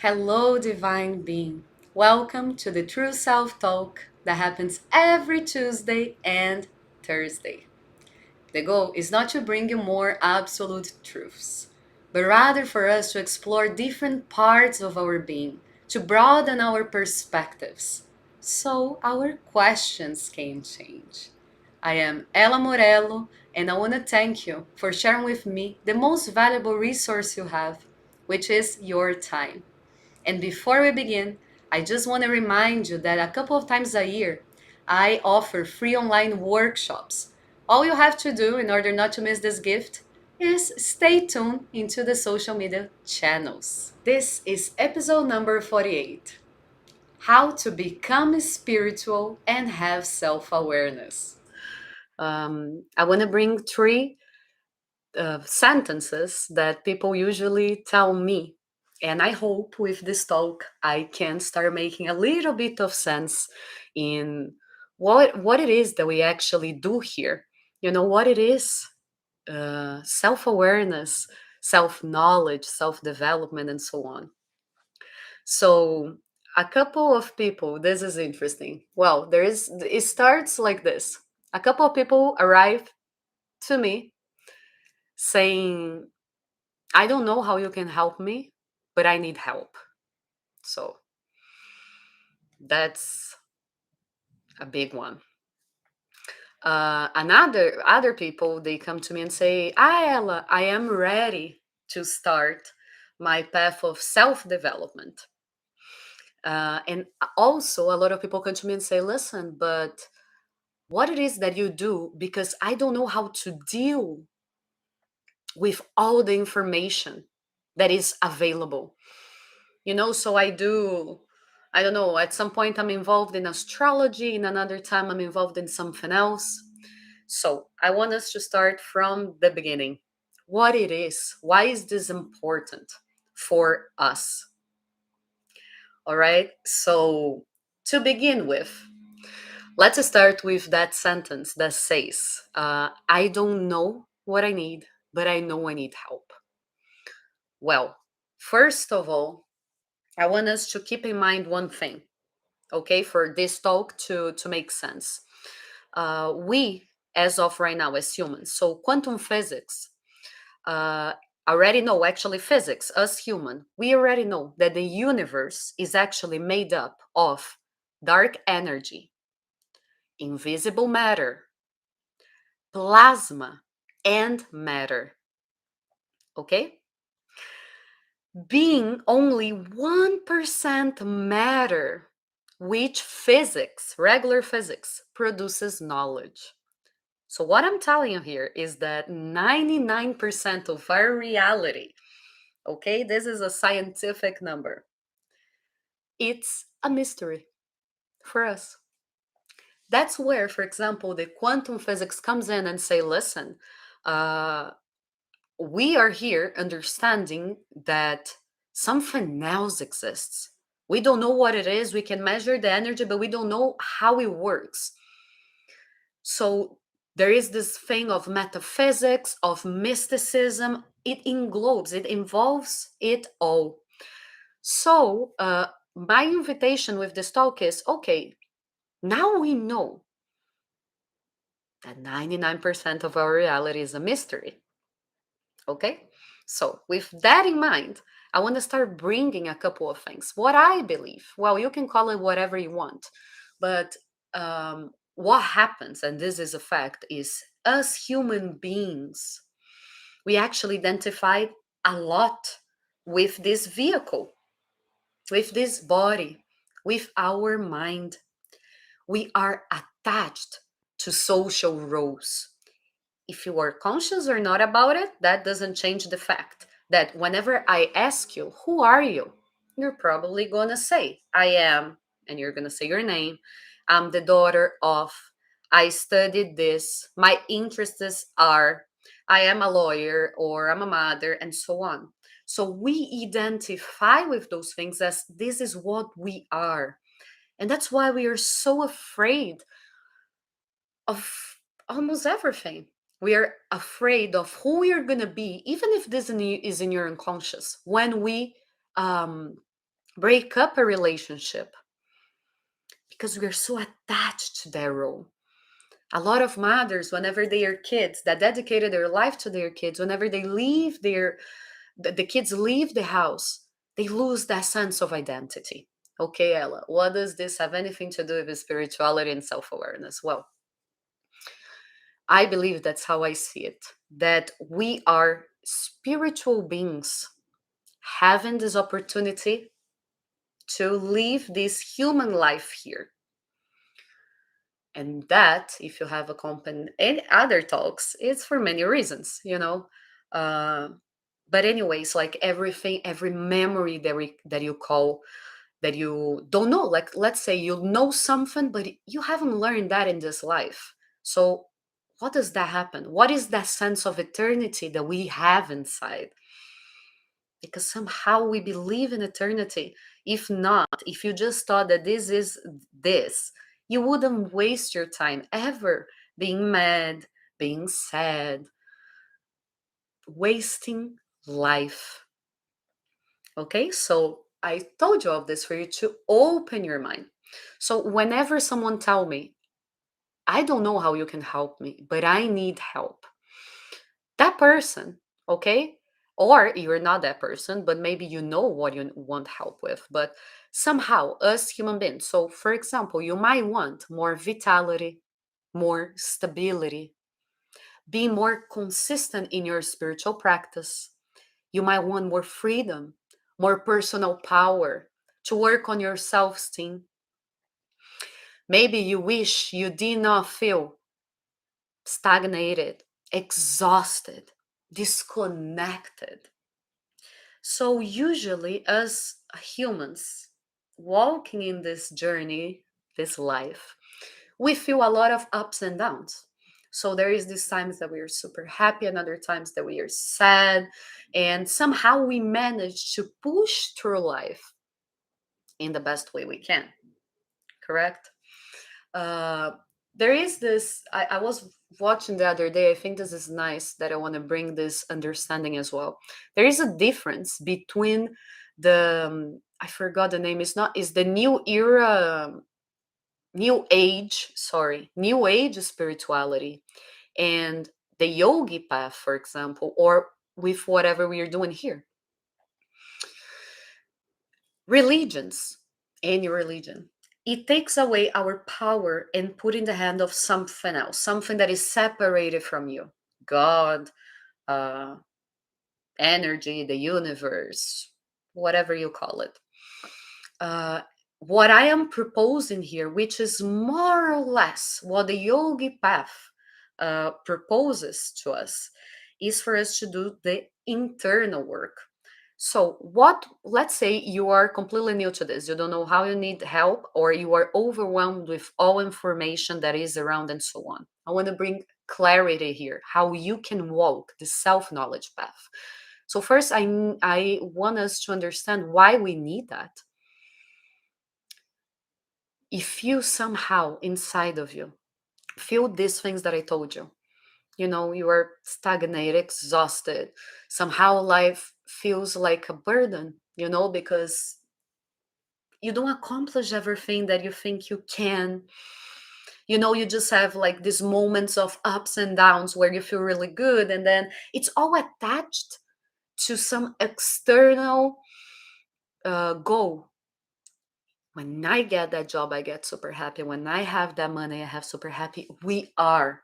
Hello, divine being. Welcome to the True Self Talk that happens every Tuesday and Thursday. The goal is not to bring you more absolute truths, but rather for us to explore different parts of our being, to broaden our perspectives, so our questions can change. I am Ella Morello, and I want to thank you for sharing with me the most valuable resource you have, which is your time. And before we begin, I just want to remind you that a couple of times a year, I offer free online workshops. All you have to do in order not to miss this gift is stay tuned into the social media channels. This is episode number 48, How to Become Spiritual and Have Self-Awareness. I want to bring three sentences that people usually tell me. And I hope with this talk, I can start making a little bit of sense in what it is that we actually do here. You know, what it is self awareness, self knowledge, self development, and so on. So, a couple of people, this is interesting. Well, it starts like this. A couple of people arrive to me saying, I don't know how you can help me, but I need help. So that's a big one. Another other people they come to me and say, "Ah, Ella, I am ready to start my path of self development." And also, a lot of people come to me and say, "Listen, but what it is that you do? Because I don't know how to deal with all the information that is available." So I don't know, at some point I'm involved in astrology, in another time I'm involved in something else. So I want us to start from the beginning. What it is, why is this important for us? All right. So to begin with, let's start with that sentence that says, I don't know what I need, but I know I need help. Well, first of all, I want us to keep in mind one thing, okay, for this talk to make sense. We, as of right now, as humans, so quantum physics uh, already know, actually physics, us human, we already know that the universe is actually made up of dark energy, invisible matter, plasma, and matter. Okay? Being only 1% matter, which physics, regular physics, produces knowledge. So, what I'm telling you here is that 99% of our reality, okay, this is a scientific number, it's a mystery for us. That's where, for example, the quantum physics comes in and say, listen, uh, we are here understanding that something else exists. We don't know what it is. We can measure the energy, but we don't know how it works. So there is this thing of metaphysics, of mysticism. It englobes, it involves it all. So my invitation with this talk is, okay, now we know that 99% of our reality is a mystery. Okay? So, with that in mind, I want to start bringing a couple of things. What I believe, well, you can call it whatever you want, but what happens, and this is a fact, is us human beings, we actually identify a lot with this vehicle, with this body, with our mind. We are attached to social roles. If you are conscious or not about it, that doesn't change the fact that whenever I ask you, who are you? You're probably going to say, I am, and you're going to say your name. I'm the daughter of, I studied this, my interests are, I am a lawyer or I'm a mother, and so on. So we identify with those things as this is what we are. And that's why we are so afraid of almost everything. We are afraid of who we are going to be, even if this is in your unconscious. When we um, break up a relationship because we're so attached to their role. A lot of mothers, whenever they are kids that dedicated their life to their kids, whenever they leave the kids leave the house, they lose that sense of identity. Okay, Ella, what does this have anything to do with spirituality and self-awareness? Well, I believe that's how I see it, that we are spiritual beings having this opportunity to live this human life here. And that, if you have a company and other talks, it's for many reasons, you know. Uh, but anyways, like everything, every memory that you call that you don't know, like let's say you know something, but you haven't learned that in this life. So what does that happen? What is that sense of eternity that we have inside? Because somehow we believe in eternity. If not, if you just thought that this is this, you wouldn't waste your time ever being mad, being sad, wasting life. Okay, so I told you of this for you to open your mind. So whenever someone tell me, I don't know how you can help me, but I need help, that person, okay, or you're not that person, but maybe you know what you want help with, but somehow us human beings, so for example, you might want more vitality, more stability, be more consistent in your spiritual practice. You might want more freedom, more personal power, to work on your self-esteem. Maybe you wish you did not feel stagnated, exhausted, disconnected. So, usually, as humans walking in this journey, this life, we feel a lot of ups and downs. So, there is these times that we are super happy, and other times that we are sad, and somehow we manage to push through life in the best way we can, correct? Uh, there is this, I was watching the other day. I think this is nice that I want to bring this understanding as well. There is a difference between I forgot the name, is not, is the new era, new age, sorry, new age spirituality and the yogi path, for example, or with whatever we are doing here. Religions, any religion, it takes away our power and put in the hand of something else, something that is separated from you. God, uh, energy, the universe, whatever you call it. Uh, what I am proposing here, which is more or less what the yogi path proposes to us, is for us to do the internal work. So, what, let's say you are completely new to this, you don't know how you need help, or you are overwhelmed with all information that is around and so on. I want to bring clarity here, how you can walk the self knowledge path. So, first, I want us to understand why we need that. If you somehow inside of you feel these things that I told you, you know, you are stagnated, exhausted, somehow life feels like a burden, you know, because you don't accomplish everything that you think you can. You know, you just have like these moments of ups and downs where you feel really good, and then it's all attached to some external goal. When I get that job, I get super happy. When I have that money, I have super happy. We are.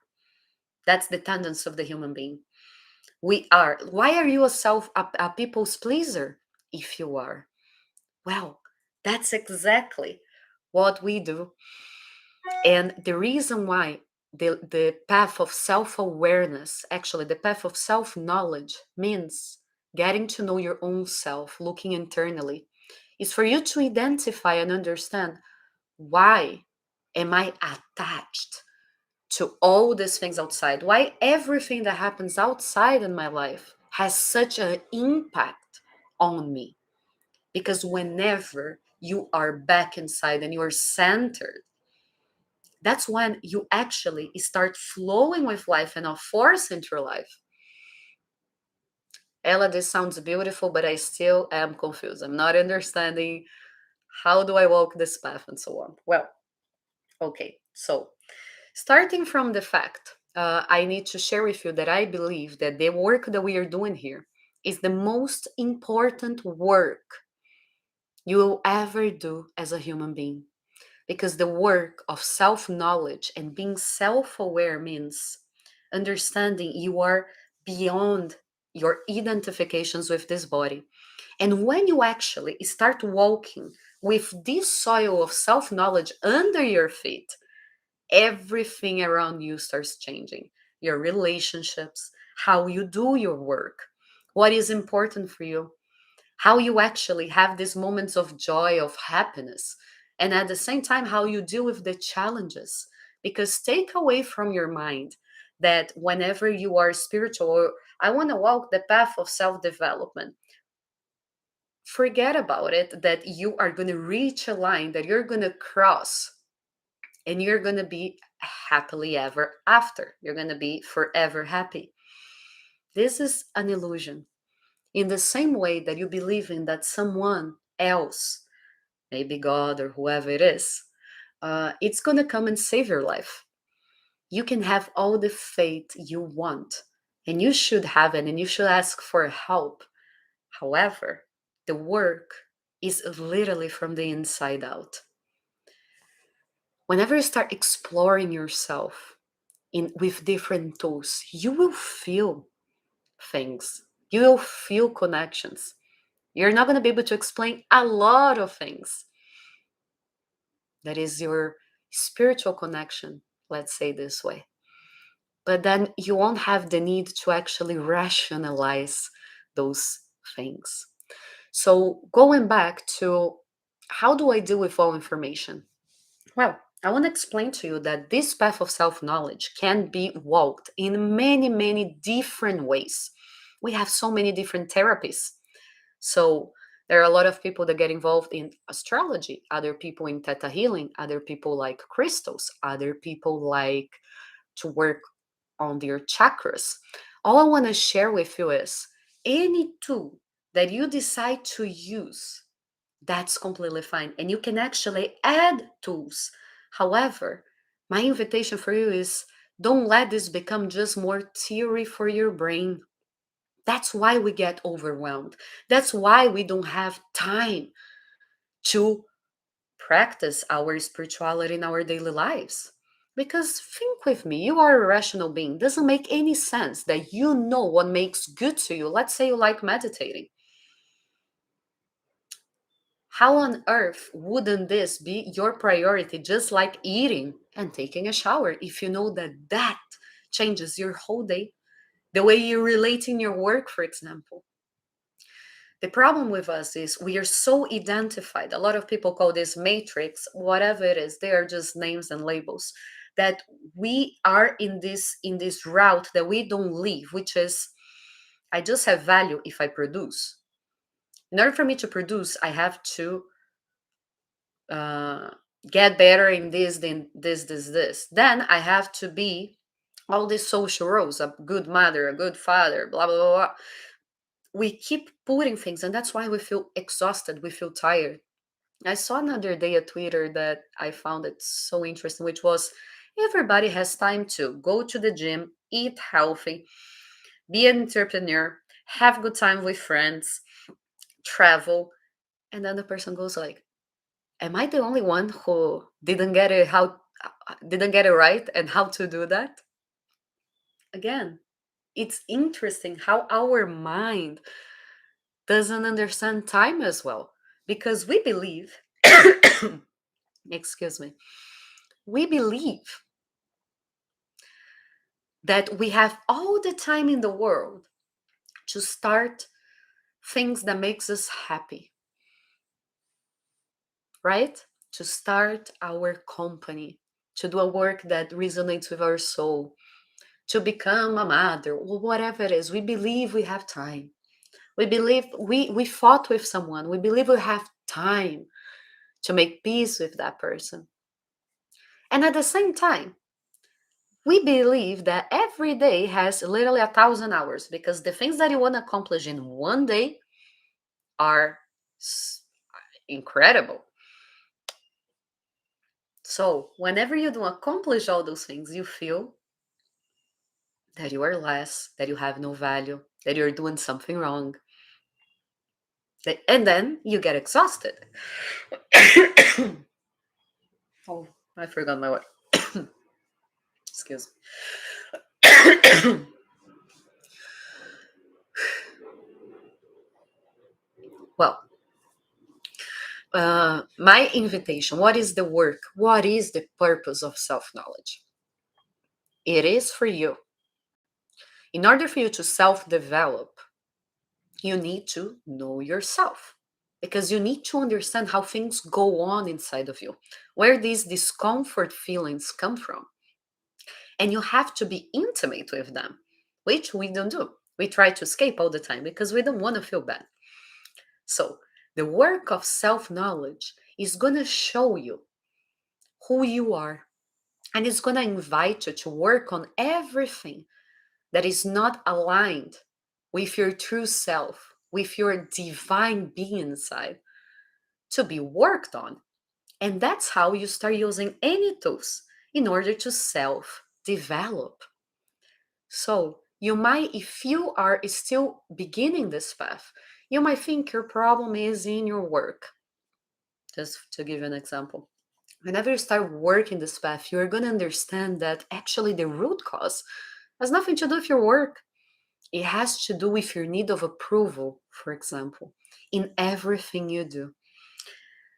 That's the tendency of the human being. We are. Why are you a people's pleaser? If you are, well, that's exactly what we do. And the reason why the path of self-awareness, actually the path of self-knowledge, means getting to know your own self, looking internally, is for you to identify and understand, why am I attached to all these things outside? Why everything that happens outside in my life has such an impact on me? Because whenever you are back inside and you are centered, that's when you actually start flowing with life and not force into your life. Ella, this sounds beautiful, but I still am confused. I'm not understanding how do I walk this path and so on. Well, okay, so starting from the fact, I need to share with you that I believe that the work that we are doing here is the most important work you will ever do as a human being. Because the work of self knowledge and being self aware means understanding you are beyond your identifications with this body. And when you actually start walking with this soil of self knowledge under your feet, everything around you starts changing. Your relationships, how you do your work, what is important for you, how you actually have these moments of joy, of happiness, and at the same time, how you deal with the challenges. Because take away from your mind that whenever you are spiritual, or I want to walk the path of self development, forget about it that you are going to reach a line that you're going to cross and you're going to be happily ever after. You're going to be forever happy. This is an illusion. In the same way that you believe in that someone else, maybe God or whoever it is, it's going to come and save your life. You can have all the faith you want, and you should have it, and you should ask for help. However, the work is literally from the inside out. Whenever you start exploring yourself with different tools, you will feel things. You will feel connections. You're not going to be able to explain a lot of things. That is your spiritual connection, let's say this way. But then you won't have the need to actually rationalize those things. So, going back to how do I deal with all information? Well, I want to explain to you that this path of self knowledge can be walked in many, many different ways. We have so many different therapies. So, there are a lot of people that get involved in astrology, other people in theta healing, other people like crystals, other people like to work on their chakras. All I want to share with you is any tool that you decide to use, that's completely fine. And you can actually add tools. However, my invitation for you is don't let this become just more theory for your brain. That's why we get overwhelmed. That's why we don't have time to practice our spirituality in our daily lives. Because think with me, you are a rational being. Doesn't make any sense that you know what makes good to you. Let's say you like meditating. How on earth wouldn't this be your priority, just like eating and taking a shower, if you know that that changes your whole day? The way you relate in your work, for example. The problem with us is we are so identified. A lot of people call this matrix, whatever it is, they are just names and labels. That we are in this route that we don't leave, which is I just have value if I produce. In order for me to produce, I have to uh, get better in this, then this. Then I have to be all these social roles, a good mother, a good father, blah, blah, blah, blah. We keep putting things, and that's why we feel exhausted, we feel tired. I saw another day a Twitter that I found it so interesting, which was everybody has time to go to the gym, eat healthy, be an entrepreneur, have good time with friends, travel, and then the person goes like, am I the only one who didn't get it right and how to do that? Again, it's interesting how our mind doesn't understand time as well, because we believe excuse me, we believe that we have all the time in the world to start things that makes us happy, right? To start our company, to do a work that resonates with our soul, to become a mother, or whatever it is. We believe we have time. We believe we fought with someone. We believe we have time to make peace with that person. And at the same time, We believe that every day has literally 1,000 hours because the things that you want to accomplish in one day are incredible. So, whenever you don't accomplish all those things, you feel that you are less, that you have no value, that you're doing something wrong. And then you get exhausted. Oh, I forgot my word. Excuse me. Well, my invitation, what is the work? What is the purpose of self knowledge? It is for you. In order for you to self develop, you need to know yourself because you need to understand how things go on inside of you, where these discomfort feelings come from. And you have to be intimate with them, which we don't do. We try to escape all the time because we don't want to feel bad. So, the work of self knowledge is going to show you who you are, and it's going to invite you to work on everything that is not aligned with your true self, with your divine being inside, to be worked on. And that's how you start using any tools in order to self develop. So, you might, if you are still beginning this path, you might think your problem is in your work. Just to give you an example. Whenever you start working this path, you're going to understand that actually the root cause has nothing to do with your work. It has to do with your need of approval, for example, in everything you do.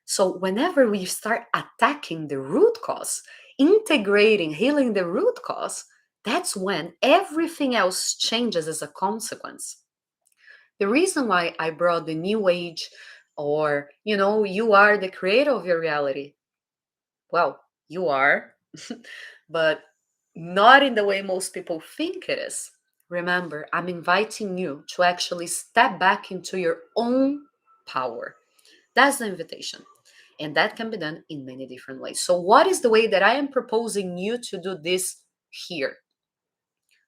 So, whenever we start attacking the root cause, integrating, healing the root cause, that's when everything else changes as a consequence. The reason why I brought the new age, or, you are the creator of your reality. Well, you are, but not in the way most people think it is. Remember, I'm inviting you to actually step back into your own power. That's the invitation. And that can be done in many different ways. So, what is the way that I am proposing you to do this here?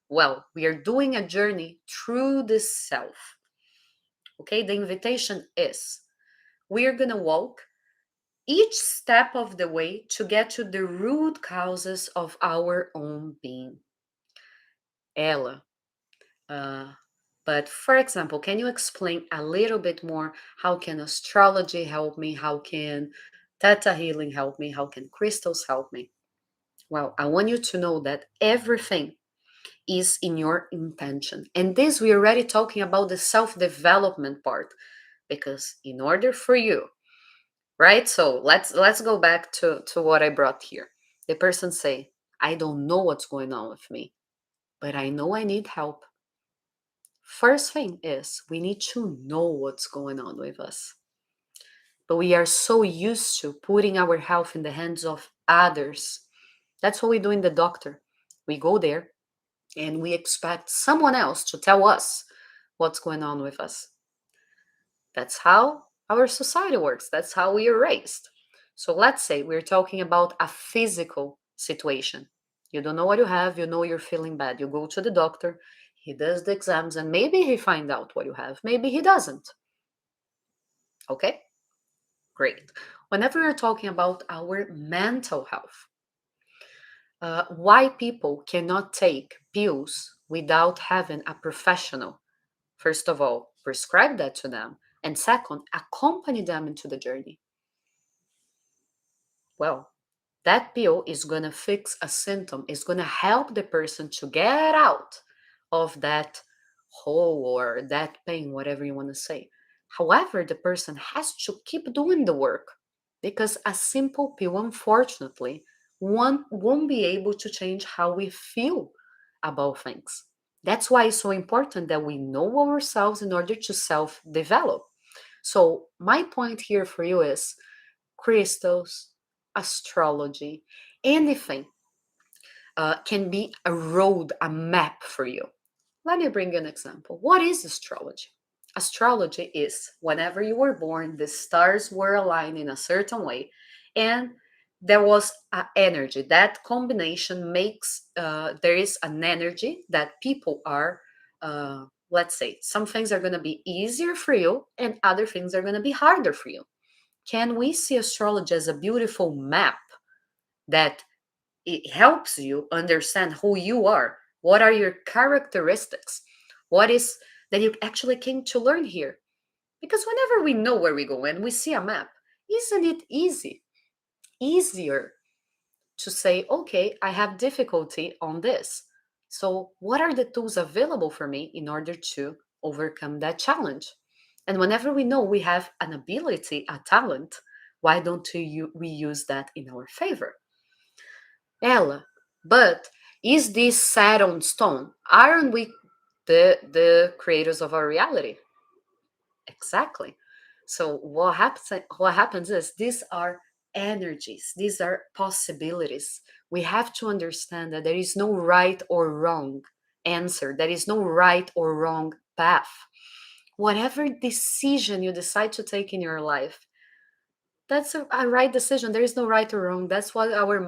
Well, we are doing a journey through the self. Okay, the invitation is we are going to walk each step of the way to get to the root causes of our own being. Ella, uh, but for example, can you explain a little bit more how can astrology help me? How can theta healing help me? How can crystals help me? Well, I want you to know that everything is in your intention. And this we're already talking about the self-development part because in order for you, right? So let's go back to what I brought here. The person say, I don't know what's going on with me, but I know I need help. First thing is we need to know what's going on with us. But we are so used to putting our health in the hands of others. That's what we do in the doctor. We go there and we expect someone else to tell us what's going on with us. That's how our society works. That's how we are raised. So let's say we're talking about a physical situation. You don't know what you have, you know you're feeling bad. You go to the doctor, he does the exams, and maybe he finds out what you have, maybe he doesn't. Okay? Great. Whenever we're talking about our mental health, why people cannot take pills without having a professional, first of all, prescribe that to them, and second, accompany them into the journey. Well, that pill is going to fix a symptom, is going to help the person to get out of that hole or that pain, whatever you want to say. However, the person has to keep doing the work because a simple pill, unfortunately, one won't be able to change how we feel about things. That's why it's so important that we know ourselves in order to self develop. So, my point here for you is crystals, astrology, anything can be a road, a map for you. Let me bring you an example. What is astrology? Astrology is whenever you were born, the stars were aligned in a certain way, and there was an energy. That combination makes there is an energy that people are, let's say, some things are going to be easier for you and other things are going to be harder for you. Can we see astrology as a beautiful map that it helps you understand who you are? What are your characteristics? What is that you actually came to learn here? Because whenever we know where we go and we see a map, isn't it easier to say, okay, I have difficulty on this. So, what are the tools available for me in order to overcome that challenge? And whenever we know we have an ability, a talent, why don't we use that in our favor? Ella, but is this set on stone? Aren't we the creators of our reality? Exactly. So what happens is these are energies, these are possibilities. We have to understand that there is no right or wrong answer, there is no right or wrong path. Whatever decision you decide to take in your life, that's a right decision. There is no right or wrong. That's what our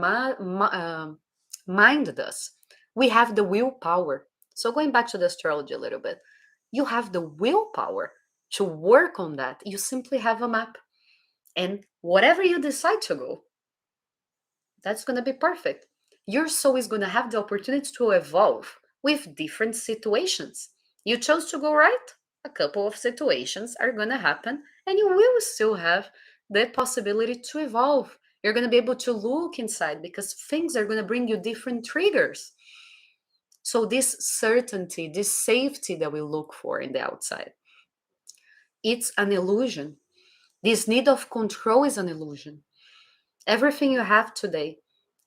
mind does. We have the willpower. So going back to the astrology a little bit, you have the willpower to work on that. You simply have a map, and whatever you decide to go, that's going to be perfect. Your soul is going to have the opportunity to evolve with different situations. You chose to go right, a couple of situations are going to happen, and you will still have the possibility to evolve. You're going to be able to look inside because things are going to bring you different triggers. So, this certainty, this safety that we look for in the outside, it's an illusion. This need of control is an illusion. Everything you have today,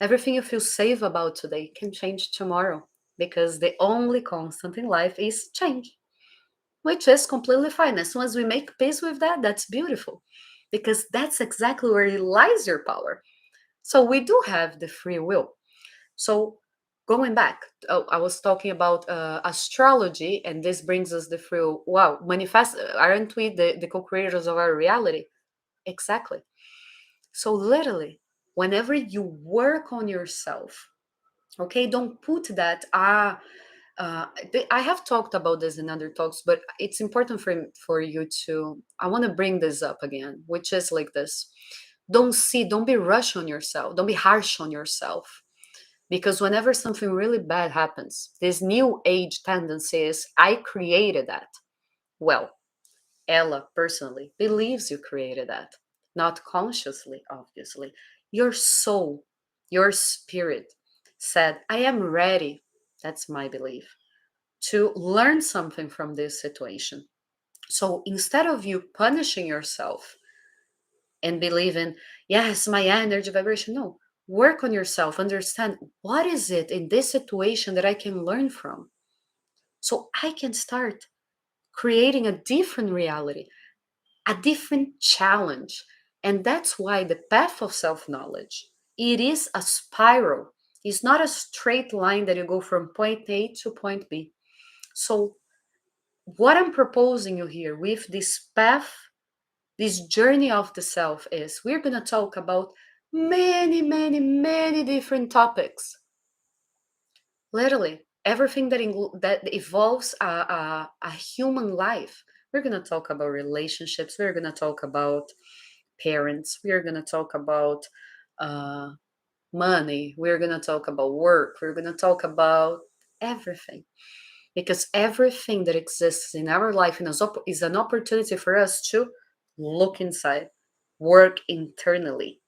everything you feel safe about today can change tomorrow because the only constant in life is change, which is completely fine. As soon as we make peace with that, that's beautiful because that's exactly where lies your power. So we do have the free will. So going back, oh, I was talking about astrology, and this brings us the free will. Wow, manifest, aren't we the co-creators of our reality? Exactly. So, literally, whenever you work on yourself, okay, don't put that, I have talked about this in other talks, but it's important for you to, I want to bring this up again, which is like this. Don't be rush on yourself. Don't be harsh on yourself. Because whenever something really bad happens, this new age tendency is, I created that. Well, Ella personally believes you created that, not consciously, obviously. Your soul, your spirit said, I am ready, that's my belief, to learn something from this situation. So instead of you punishing yourself and believing, yes, my energy vibration, no, work on yourself, understand what is it in this situation that I can learn from. So I can start creating a different reality, a different challenge. And that's why the path of self-knowledge, it is a spiral. It's not a straight line that you go from point A to point B. So what I'm proposing you here with this path, this journey of the self, is we're going to talk about many, many, many different topics. Literally everything that evolves a human life. We're going to talk about relationships. We're going to talk about parents. We are going to talk about uh, money. We're going to talk about work. We're going to talk about everything. Because everything that exists in our life is an opportunity for us to look inside, work internally,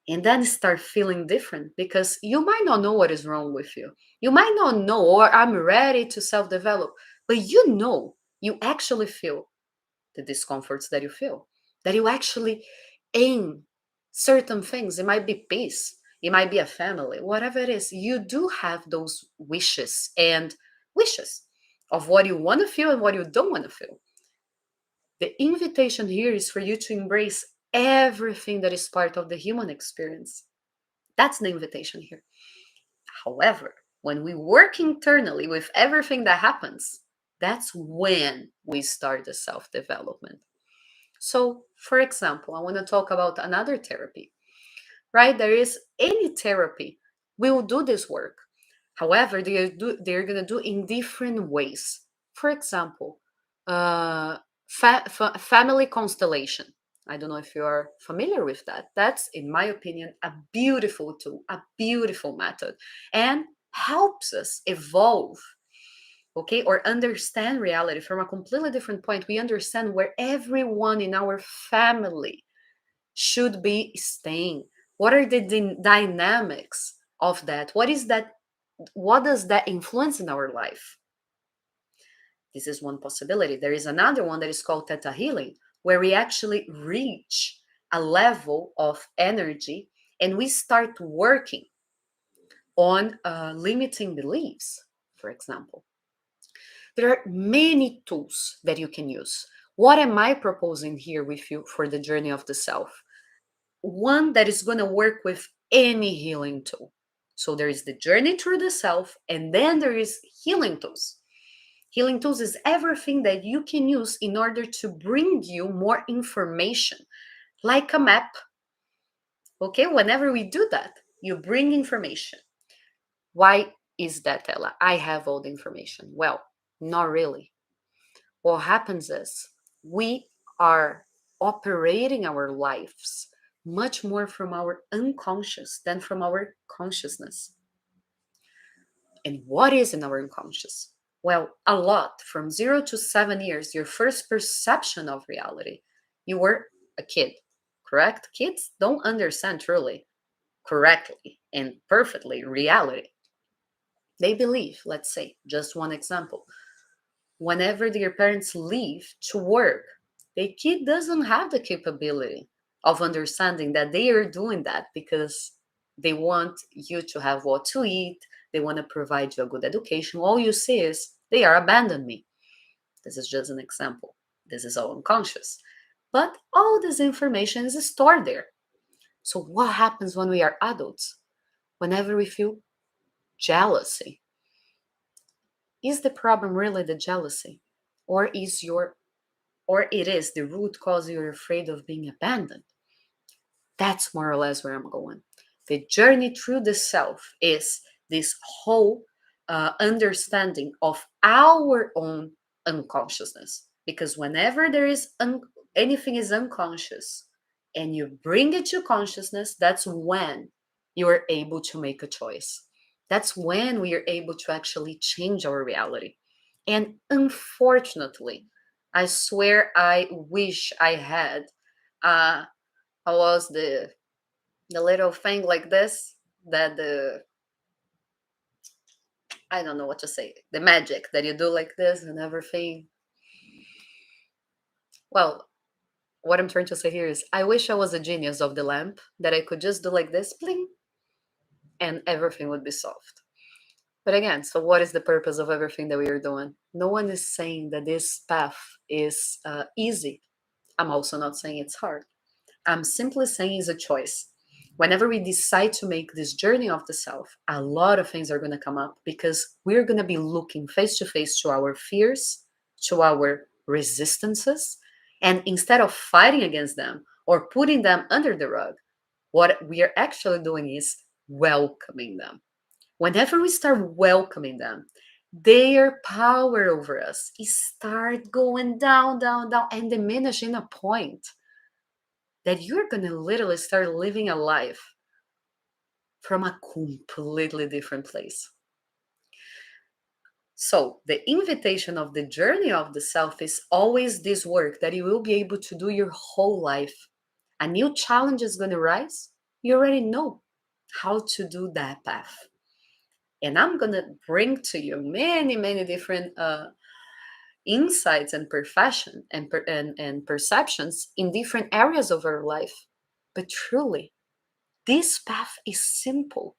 and then start feeling different because you might not know what is wrong with you. You might not know, or I'm ready to self develop, but you actually feel the discomforts that you feel, that you actually aim certain things. It might be peace, it might be a family, whatever it is. You do have those wishes of what you want to feel and what you don't want to feel. The invitation here is for you to embrace everything that is part of the human experience. That's the invitation here. However, when we work internally with everything that happens, that's when we start the self development. So, for example, I want to talk about another therapy. right? There is any therapy will do this work. However, they're going to do in different ways. For example, uh, family constellation. I don't know if you are familiar with that. That's, in my opinion, a beautiful tool, a beautiful method, and helps us evolve, okay, or understand reality from a completely different point. We understand where everyone in our family should be staying. What are the dynamics of that? What is that? What does that influence in our life? This is one possibility. There is another one that is called theta healing, where we actually reach a level of energy and we start working on limiting beliefs, for example. There are many tools that you can use. What am I proposing here with you for the journey of the self? One that is going to work with any healing tool. So there is the journey through the self, and then there is healing tools. Healing tools is everything that you can use in order to bring you more information, like a map. Okay, whenever we do that, you bring information. Why is that, Ella? I have all the information. Well, not really. What happens is we are operating our lives much more from our unconscious than from our consciousness. And what is in our unconscious? Well, a lot. From 0 to 7 years, your first perception of reality. You were a kid, correct? Kids don't understand truly, correctly, and perfectly reality. They believe, let's say, just one example, whenever their parents leave to work, the kid doesn't have the capability of understanding that they are doing that because they want you to have what to eat, they want to provide you a good education. All you see is they are abandoning me. This is just an example. This is all unconscious. But all this information is stored there. So what happens when we are adults? Whenever we feel jealousy, is the problem really the jealousy? Or is your or it is the root cause you're afraid of being abandoned? That's more or less where I'm going. The journey through the self is this whole understanding of our own unconsciousness. Because whenever there is anything is unconscious and you bring it to consciousness, that's when you are able to make a choice. That's when we are able to actually change our reality. And unfortunately, I swear I wish I had I was the little thing like this that the I don't know what to say, the magic that you do like this and everything. Well, what I'm trying to say here is I wish I was a genius of the lamp that I could just do like this, bling, and everything would be solved. But again, so what is the purpose of everything that we are doing? No one is saying that this path is easy. I'm also not saying it's hard. I'm simply saying it's a choice. Whenever we decide to make this journey of the self, a lot of things are going to come up because we're going to be looking face to face to our fears, to our resistances. And instead of fighting against them or putting them under the rug, what we are actually doing is welcoming them. Whenever we start welcoming them, their power over us start going down, down, down, and diminishing a point that you're going to literally start living a life from a completely different place. So, the invitation of the journey of the self is always this work that you will be able to do your whole life. A new challenge is going to rise. You already know how to do that path. And I'm going to bring to you many, many different insights and profession and perceptions in different areas of our life. But truly, this path is simple.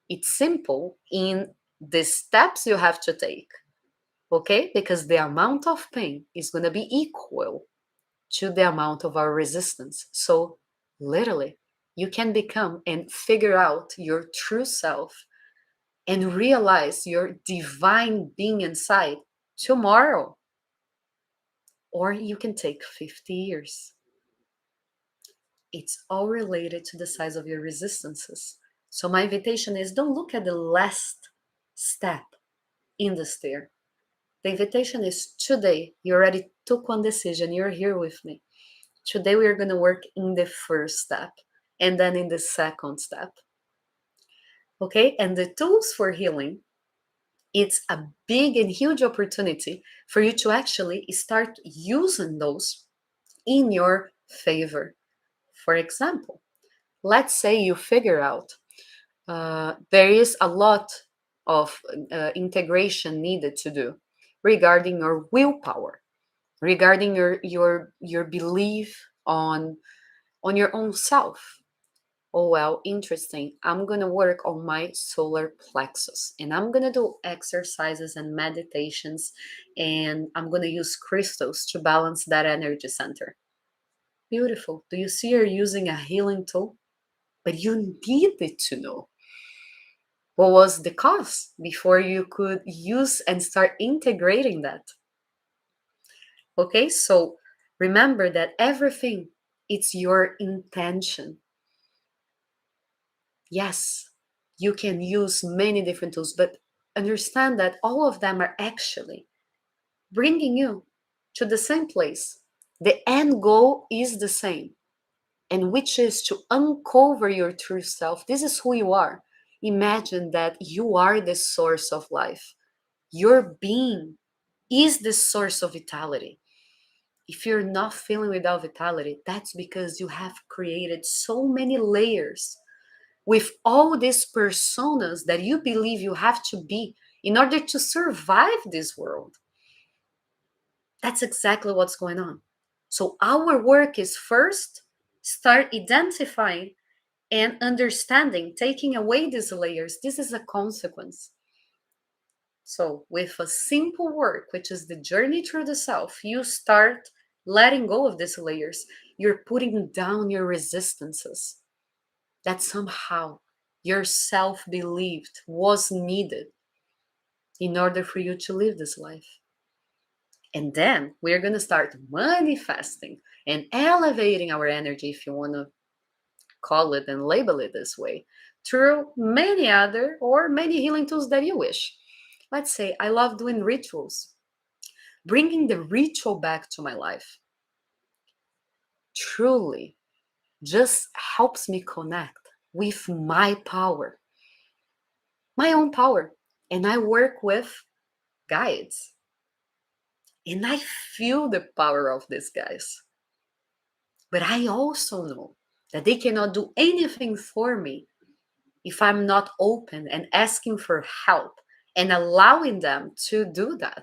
It's simple in the steps you have to take, okay? Because the amount of pain is going to be equal to the amount of our resistance. So, literally, you can become and figure out your true self and realize your divine being inside tomorrow. Or you can take 50 years. It's all related to the size of your resistances. So my invitation is, don't look at the last step in the stair. The invitation is, today you already took one decision, you're here with me. Today we are going to work in the first step and then in the second step. Okay? And the tools for healing, it's a big and huge opportunity for you to actually start using those in your favor. For example, let's say you figure out there is a lot of integration needed to do regarding your willpower, regarding your belief on your own self. Oh, well, interesting. I'm gonna work on my solar plexus and I'm gonna do exercises and meditations, and I'm gonna use crystals to balance that energy center. Beautiful. Do you see you're using a healing tool? But you needed to know what was the cause before you could use and start integrating that. Okay, so remember that everything, it's your intention. Yes, you can use many different tools, but understand that all of them are actually bringing you to the same place. The end goal is the same, and which is to uncover your true self. This is who you are. Imagine that you are the source of life. Your being is the source of vitality. If you're not feeling without vitality, that's because you have created so many layers with all these personas that you believe you have to be in order to survive this world. That's exactly what's going on. So, our work is first start identifying and understanding, taking away these layers. This is a consequence. So, with a simple work, which is the journey through the self, you start letting go of these layers. You're putting down your resistances that somehow your self believed was needed in order for you to live this life. And then we're going to start manifesting and elevating our energy, if you want to call it and label it this way, through many other or many healing tools that you wish. Let's say I love doing rituals. Bringing the ritual back to my life truly just helps me connect with my power, my own power. And I work with guides. And I feel the power of these guys. But I also know that they cannot do anything for me if I'm not open and asking for help and allowing them to do that.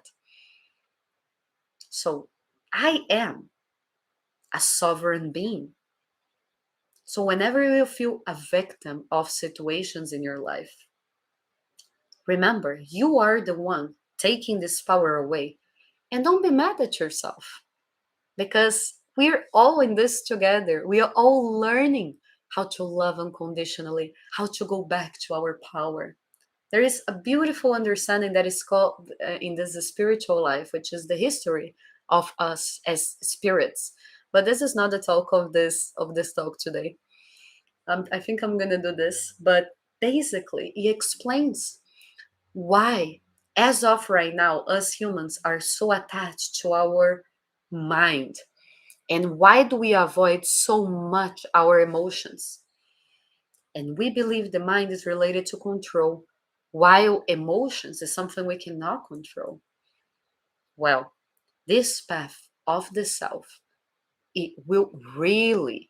So I am a sovereign being. So whenever you feel a victim of situations in your life, remember you are the one taking this power away. And don't be mad at yourself, because we're all in this together. We are all learning how to love unconditionally, how to go back to our power. There is a beautiful understanding that is called in this spiritual life, which is the history of us as spirits. But this is not the talk of this talk today. I think I'm gonna do this, but basically, it explains why, as of right now, us humans are so attached to our mind, and why do we avoid so much our emotions? And we believe the mind is related to control, while emotions is something we cannot control. Well, this path of the self, it will really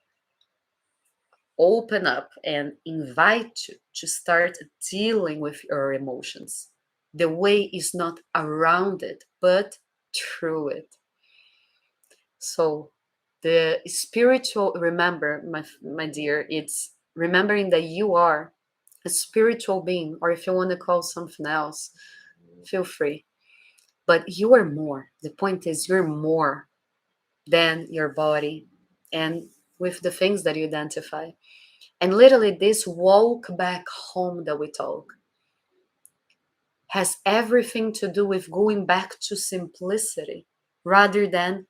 open up and invite you to start dealing with your emotions. The way is not around it, but through it. So the spiritual, remember, my dear, it's remembering that you are a spiritual being, or if you want to call something else, feel free. But you are more. The point is, you're more than your body and with the things that you identify. And literally, this walk back home that we talk has everything to do with going back to simplicity rather than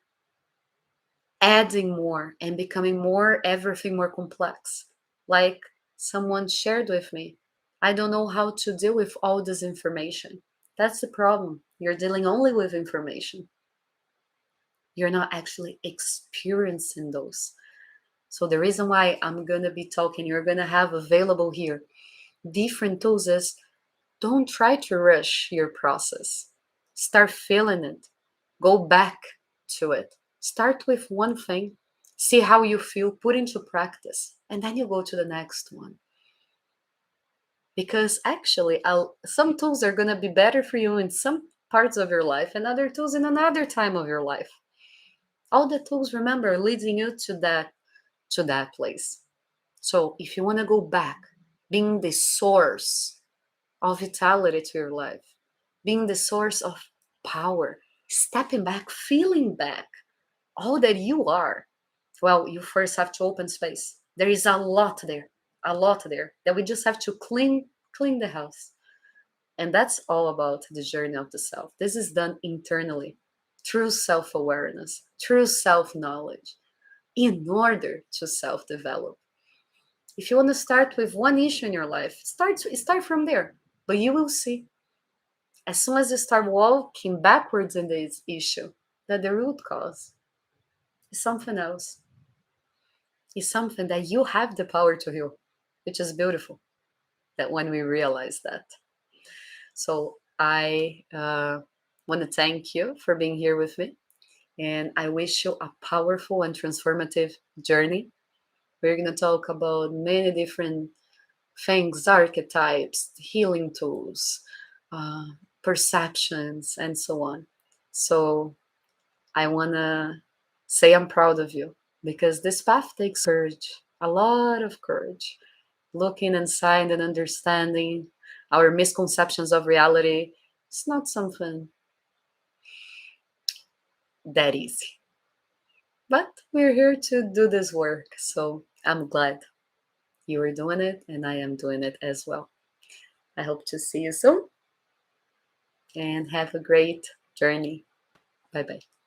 adding more and becoming more, everything more complex. Like someone shared with me, I don't know how to deal with all this information. That's the problem. You're dealing only with information. You're not actually experiencing those. So the reason why I'm going to be talking, you're going to have available here different tools is don't try to rush your process. Start feeling it. Go back to it. Start with one thing, see how you feel, put into practice, and then you go to the next one. Because actually, some tools are going to be better for you in some parts of your life and other tools in another time of your life. All the tools, remember, leading you to that place. So if you want to go back, being the source of vitality to your life, being the source of power, stepping back, feeling back all that you are, well, you first have to open space. There is a lot there that we just have to clean the house. And that's all about the journey of the self. This is done internally through self awareness, through self knowledge, in order to self develop. If you want to start with one issue in your life, start from there. But you will see, as soon as you start walking backwards in this issue, that the root cause is something else. It's something that you have the power to heal, which is beautiful. That when we realize that. So I want to thank you for being here with me, and I wish you a powerful and transformative journey. We're going to talk about many different things, archetypes, healing tools, uh, perceptions, and so on. So I want to say I'm proud of you because this path takes courage, a lot of courage, looking inside and understanding our misconceptions of reality. It's not something that easy, but we're here to do this work. So I'm glad you are doing it and I am doing it as well. I hope to see you soon and have a great journey. Bye bye.